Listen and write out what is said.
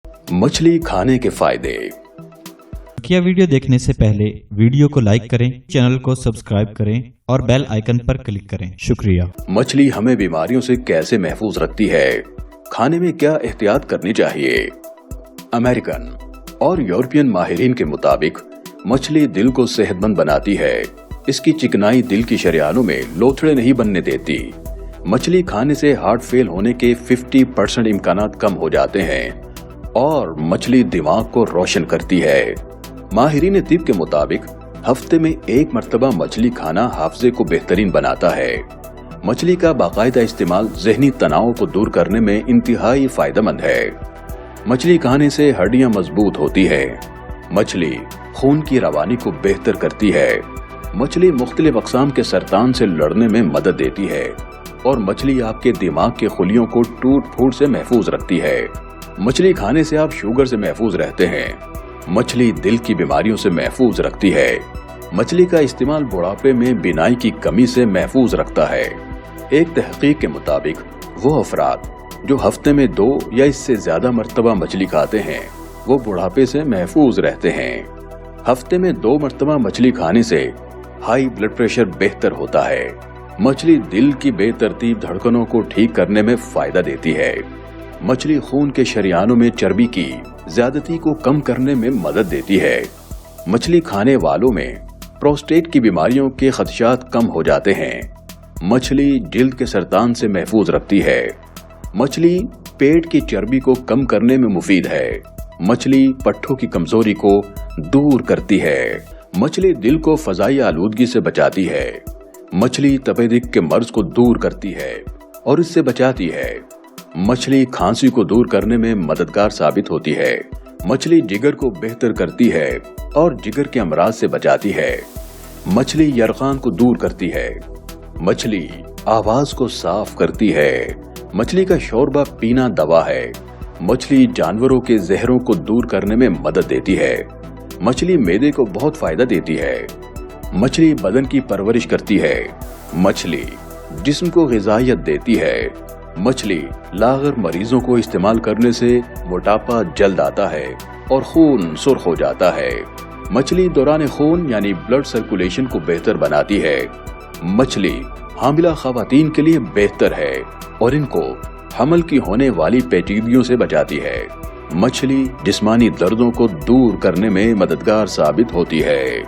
मछली खाने के फायदे। क्या वीडियो देखने से पहले वीडियो को लाइक करें, चैनल को सब्सक्राइब करें और बेल आइकन पर क्लिक करें। शुक्रिया। मछली हमें बीमारियों से कैसे महफूज रखती है? खाने में क्या एहतियात करनी चाहिए? अमेरिकन और यूरोपियन माहिरीन के मुताबिक मछली दिल को सेहतमंद बनाती है। इसकी चिकनाई दिल की शरियानों में लोथड़े नहीं बनने देती। मछली खाने से हार्ट फेल होने के 50% इम्कानात कम हो जाते हैं और मछली दिमाग को रोशन करती है। माहिरीन तिब के मुताबिक हफ्ते में एक मर्तबा मछली खाना हाफजे को बेहतरीन बनाता है। मछली का बाकायदा इस्तेमाल ज़हनी तनाव को दूर करने में इंतहाई फायदेमंद है। मछली खाने से हड्डियां मजबूत होती है। मछली खून की रवानी को बेहतर करती है। मछली मुख्तलिफ अक़साम के सरतान से लड़ने में मदद देती है और मछली आपके दिमाग के खुलियों को टूट फूट से महफूज रखती है। मछली खाने से आप शुगर से महफूज रहते हैं। मछली दिल की बीमारियों से महफूज रखती है। मछली का इस्तेमाल बुढ़ापे में बिनाई की कमी से महफूज रखता है। एक तहकीक के मुताबिक वो अफराद जो हफ्ते में 2 या इससे ज्यादा मर्तबा मछली खाते हैं वो बुढ़ापे से महफूज रहते हैं। हफ्ते में 2 मर्तबा मछली खाने से हाई ब्लड प्रेशर बेहतर होता है। मछली दिल की बेतरतीब धड़कनों को ठीक करने में फायदा देती है। मछली खून के शरियानों में चर्बी की ज्यादती को कम करने में मदद देती है। मछली खाने वालों में प्रोस्टेट की बीमारियों के खदशात कम हो जाते हैं। मछली जिल्द के सरतान से महफूज रखती है। मछली पेट की चर्बी को कम करने में मुफीद है। मछली पट्ठों की कमजोरी को दूर करती है। मछली दिल को फजाई आलूदगी से बचाती है। मछली तपेदिक के मर्ज को दूर करती है और इससे बचाती है। मछली खांसी को दूर करने में मददगार साबित होती है। मछली जिगर को बेहतर करती है और जिगर के अमराज से बचाती है। मछली यरकान को दूर करती है। मछली आवाज को साफ करती है। मछली का शोरबा पीना दवा है। मछली जानवरों के जहरों को दूर करने में मदद देती है। मछली मैदे को बहुत फायदा देती है। मछली बदन की परवरिश करती है। मछली जिस्म को ग़िज़ाइयत देती है। मछली लागर मरीजों को इस्तेमाल करने से मोटापा जल्द आता है और खून सुर्ख हो जाता है। मछली दौरान खून यानी ब्लड सर्कुलेशन को बेहतर बनाती है। मछली हामिला ख़वातीन के लिए बेहतर है और इनको हमल की होने वाली पेचीदगियों से बचाती है। मछली जिस्मानी दर्दों को दूर करने में मददगार साबित होती है।